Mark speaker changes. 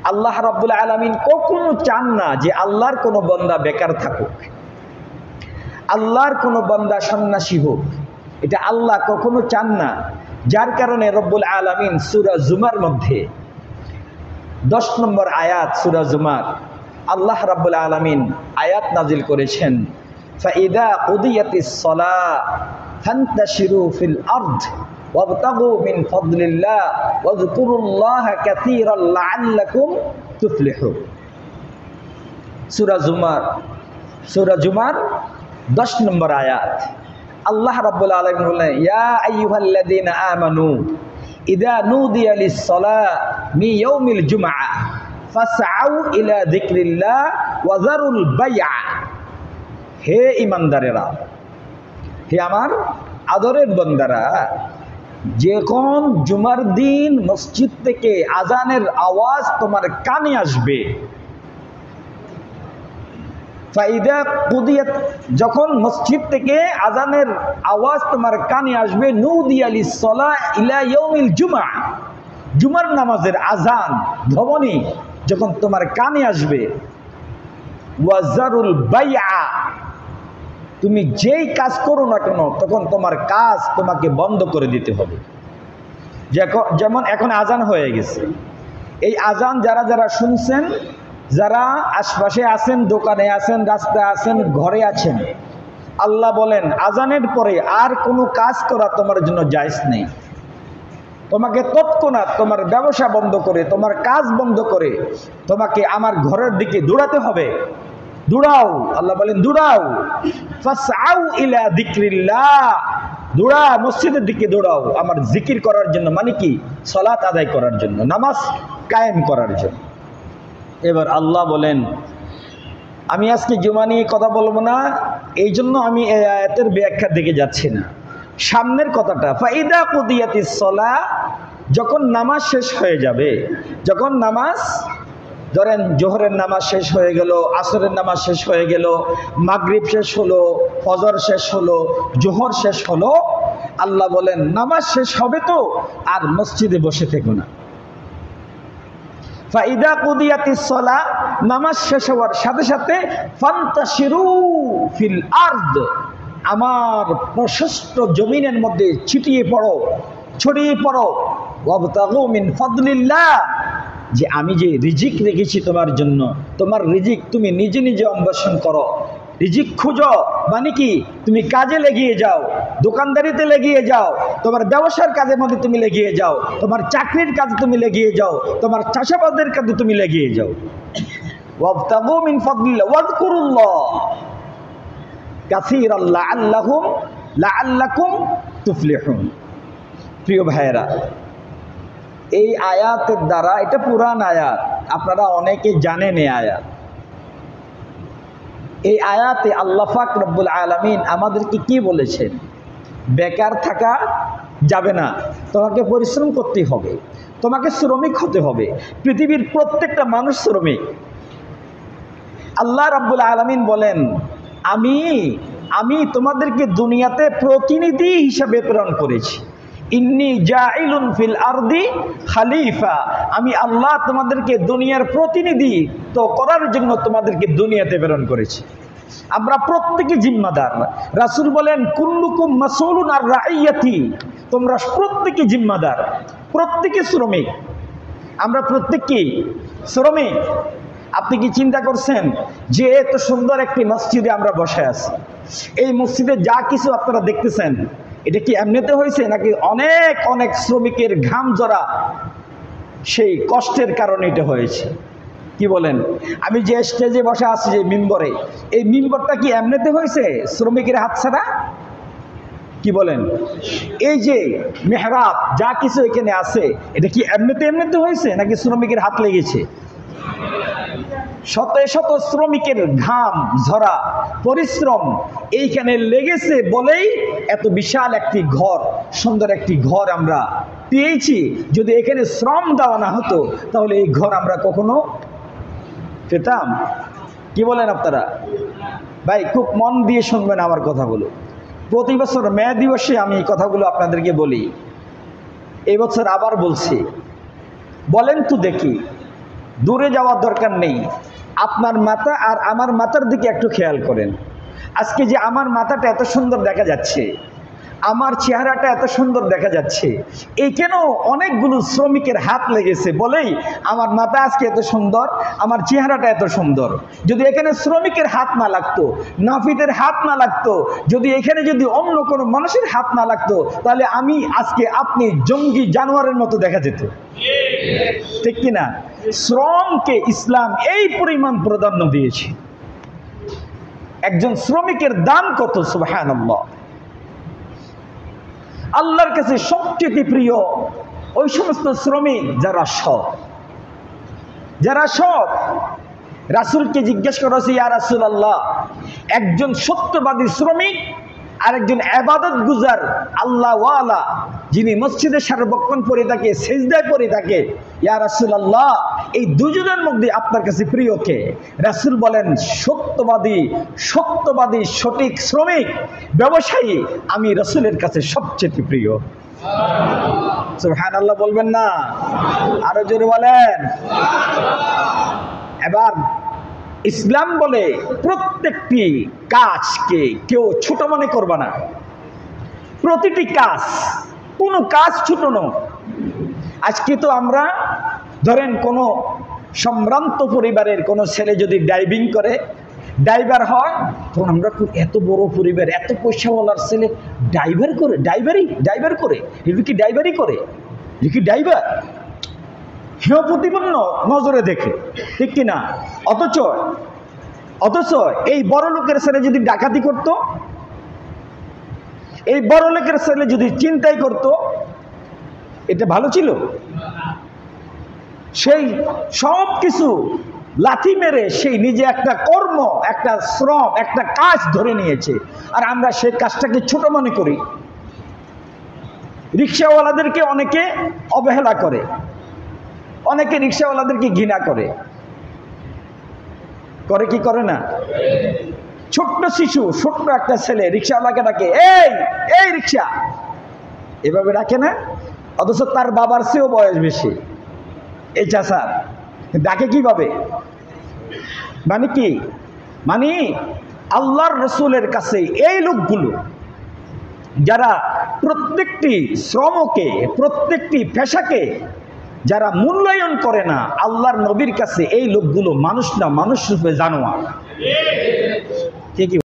Speaker 1: আল্লাহ রাব্বুল আলামিন কখনো চান না যে আল্লাহর কোনো বান্দা বেকার থাকুক, আল্লাহর কোনো বান্দা সন্ন্যাসী হোক। এটা আল্লাহ কখনো চান না। যার কারণে রব্বুল আলামিন সূরা জুমার মধ্যে 10 নম্বর আয়াত, সূরা জুমার আল্লাহ রাব্বুল আলামিন আয়াত নাজিল করেছেন, ফাইদা কুদিয়াতিস সালাহ ফান্তাশিরু ফিল আরদ ওয়াবতাগু মিন ফাদলিল্লাহ ওয়াযকুরুল্লাহা কাসীরান লাআল্লাকুম তুফলিহুন। সূরা জুমার 10 নম্বর আয়াত আল্লাহ রাব্বুল আলামিন বলেন, ইয়া আইয়ুহাল্লাযীনা আমানু ইযা নুদিয়া লিস-সালাহ মিন ইয়াউমিল জুমআহ ফাসআউ ইলা যিকরিল্লাহ ওয়া যারুল বাই'a। হে ঈমানদারেরা, হে আমার আদরের বান্দারা, যখন জুমার দিন মসজিদ থেকে আজানের আওয়াজ তোমার কানে আসবে, ফাইদা কুদিয়াত, যখন মসজিদ থেকে আজানের আওয়াজ তোমার কানে আসবে, নুদিয়া লিস-সালাহ ইলা ইয়াউমিল জুমআহ, জুমার নামাজের আজান ধ্বনি যখন তোমার কানে আসবে, ওয়াজারুল বাই'a, তুমি যেই কাজ করো না কেন তখন তোমার কাজ তোমাকে বন্ধ করে দিতে হবে। যেমন এখন আজান হয়ে গেছে, এই আজান যারা যারা শুনছেন, যারা আশপাশে আছেন, দোকানে আছেন, রাস্তায় আছেন, ঘরে আছেন, আল্লাহ বলেন আজানের পরে আর কোনো কাজ করা তোমার জন্য জায়েজ নেই। তোমাকে তৎক্ষণাৎ তোমার ব্যবসা বন্ধ করে, তোমার কাজ বন্ধ করে তোমাকে আমার ঘরের দিকে দৌড়াতে হবে। দৌড়াও, আল্লাহ বলেন দৌড়াও, ফাসআউ ইলা যিকরিল্লাহ, দৌড়াও, মসজিদের দিকে দৌড়াও আমার জিকির করার জন্য, মানে কি সালাত আদায় করার জন্য, নামাজ কায়েম করার জন্য। এবার আল্লাহ বলেন, আমি আজকে জুমা নিয়ে কথা বলবো না, এই জন্য আমি এই আয়াতের ব্যাখ্যার দিকে যাচ্ছি না। সামনের কথাটা, ফাইদা কুদিয়াতিস সালাহ, যখন নামাজ শেষ হয়ে যাবে, যখন নামাজ, ধরেন জোহরের নামাজ শেষ হয়ে গেল, আসরের নামাজ শেষ হয়ে গেল, মাগরিব শেষ হলো, ফজর শেষ হলো, জোহর শেষ হলো, আল্লাহ বলেন নামাজ শেষ হবে তো আর মসজিদে বসে থেকো না। ফাইদা কুদিয়াতিস সালাহ, নামাজ শেষ হওয়ার সাথে সাথে ফান্তাশিরু ফিল আরদ, আমার প্রশস্ত জমিনের মধ্যে ছড়িয়ে পড়ো, ওয়াবতাগু মিন ফাদলিল্লাহ, যে আমি যে রিজিক রেখেছি তোমার জন্য, তোমার রিজিক তুমি নিজে নিজে অন্বেষণ করো, রিজিক খুঁজো, মানে কি তুমি কাজে লেগিয়ে যাও, দোকানদারিতে লেগিয়ে যাও, তোমার ব্যবসার কাজের মধ্যে তুমি লেগিয়ে যাও, তোমার চাকরির কাজে তুমি লেগিয়ে যাও, তোমার চাষাবাদের কাজে তুমি লেগিয়ে যাও। ওয়াবতাগু মিন ফাদলিল্লাহ ওয়াযকুরুল্লাহ কাসীরান লাআল্লাকুম তুফলিহুন। প্রিয় ভাইয়েরা, এই আয়াতের দ্বারা, এটা পুরান আয়াত, আপনারা অনেকে জানেন এই আয়াত। এই আয়াতে আল্লাহ পাক রব্বুল আলামিন আমাদেরকে কি বলেছেন? বেকার থাকা যাবে না, তোমাকে পরিশ্রম করতে হবে, তোমাকে শ্রমিক হতে হবে। পৃথিবীর প্রত্যেকটা মানুষ শ্রমিক। আল্লাহ রাব্বুল আলামিন বলেন, আমি তোমাদেরকে দুনিয়াতে প্রতিনিধি হিসাবে প্রেরণ করেছি। ইন্নী জাইলুন ফিল আরদি খলিফা, আমি আল্লাহ তোমাদেরকে দুনিয়ার প্রতিনিধি তো করার জন্য তোমাদেরকে দুনিয়াতে প্রেরণ করেছি। আমরা প্রত্যেকে জিম্মাদার। রাসূল বলেন, কুল্লুকুম মাসউলুন আর রাইয়াতি, তোমরা প্রত্যেকে জিম্মাদার, প্রত্যেকে শ্রমিক। আমরা প্রত্যেকেই শ্রমিক। আপনি কি চিন্তা করছেন যে এত সুন্দর একটি মসজিদে আমরা বসে আছি, এই মসজিদে যা কিছু আপনারা দেখতেছেন, এটা কি এমনিতে হয়েছে নাকি অনেক অনেক শ্রমিকের ঘাম ঝরা সেই কষ্টের কারণে এটা হয়েছে? কি বলেন? আমি যে স্টেজে বসে আছি, যে মিম্বরে, এই মিম্বরটা কি এমনিতে হয়েছে শ্রমিকের হাত ছাড়া? কি বলেন? এই যে মেহরাব যা কিছু এখানে আছে, এটা কি এমনিতে হয়েছে নাকি শ্রমিকের হাত লেগেছে? শত শত শ্রমিকের ঘাম ঝরা পরিশ্রম এইখানে লেগেছে বলেই এত বিশাল একটি ঘর, সুন্দর একটি ঘর আমরা পেয়েছি। যদি এখানে শ্রম দেওয়া না হতো তাহলে এই ঘর আমরা কখনো পেতাম? কি বলেন আপনারা? ভাই খুব মন দিয়ে শুনবেন আমার কথাগুলো। প্রতি বছর মে দিবসে আমি এই কথাগুলো আপনাদেরকে বলি, এই বছর আবার বলছি। বলেন তো দেখি, দূরে যাওয়ার দরকার নেই, আপনার মাথা আর আমার মাথার দিকে একটু খেয়াল করেন। আজকে যে আমার মাথাটা এত সুন্দর দেখা যাচ্ছে, আমার চেহারাটা এত সুন্দর দেখা যাচ্ছে, এইখানেও অনেকগুলো শ্রমিকের হাত লেগেছে বলেই আমার মাথা আজকে এত সুন্দর, আমার চেহারাটা এত সুন্দর। যদি এখানে শ্রমিকের হাত না লাগতো, নাফিদের হাত না লাগতো, যদি এখানে যদি অন্য কোনো মানুষের হাত না লাগতো, তাহলে আমি আজকে আপনি জঙ্গি জানোয়ারের মতো দেখা যেত, ঠিক কিনা? শ্রমকে ইসলাম এই পরিমাণ প্রাধান্য দিয়েছে। একজন শ্রমিকের দাম কত! সুবহানাল্লাহ। আল্লাহর কাছে সবচেয়ে প্রিয় ওই সমস্ত শ্রমিক যারা সৎ, যারা সৎ। রাসূলকে জিজ্ঞেস করা হয়েছে, ইয়া রাসূলুল্লাহ, একজন সত্যবাদী শ্রমিক আর একজন ইবাদত গুজার আল্লাহ ওয়ালা, যিনি মসজিদে সারাক্ষণ পড়ে থাকে, সিজদায় পড়ে থাকে, ইয়া রাসূলুল্লাহ, এই দুজনের মধ্যে আপনার কাছে প্রিয় কে? রাসূল বলেন, সত্যবাদী সঠিক শ্রমিক ব্যবসায়ী আমি রাসূলের কাছে সবচেয়ে প্রিয়। সুবহানাল্লাহ বলবেন না? আরো জোরে বলেন। এবার ইসলাম বলে প্রত্যেকটি কাজকে কেউ ছোট মনে করবে না। প্রতিটি কাজ, কোনো কাজ ছোট নয়। আজকে তো আমরা ধরেন কোনো সম্ভ্রান্ত পরিবারের কোনো ছেলে যদি ড্রাইভিং করে, ড্রাইভার হয়, তখন আমরা এত বড় পরিবার, এত পয়সাওয়ালার ছেলে ড্রাইভার করে, ড্রাইভার করে, এটা কি ড্রাইভারই করে, এটা কি ড্রাইভার? হেয় প্রতিপন্ন নজরে দেখে, ঠিক কিনা? অথচ এই বড় লোকের ছেলে যদি ডাকাতি করত, এই বড় লোকের ছেলে যদি চিন্তাই করত, এটা ভালো ছিল? সেই সব কিছু লাথি মেরে সেই নিজে একটা কর্ম, একটা শ্রম, একটা কাজ ধরে নিয়েছে, আর আমরা সেই কাজটাকে ছোট মনে করি। রিক্সাওয়ালাদেরকে অনেকে অবহেলা করে, অনেকে রিক্সাওয়ালাদেরকে ঘৃণা করে কি করে না? ছোট্ট শিশু, ছোট্ট একটা ছেলে রিক্সাওয়ালাকে ডাকে, এই রিক্সা, এভাবে ডাকে না? অথচ তার বাবার চেয়েও বয়স বেশি, এই চাচা ডাকে কিভাবে? মানে কি? মানে আল্লাহর রসুলের কাছে এই লোকগুলো যারা প্রত্যেকটি শ্রমকে, প্রত্যেকটি পেশাকে যারা মূল্যায়ন করে না, আল্লাহর নবীর কাছে এই লোকগুলো মানুষ না, মানুষ রূপে জানোয়ার। ঠিকই।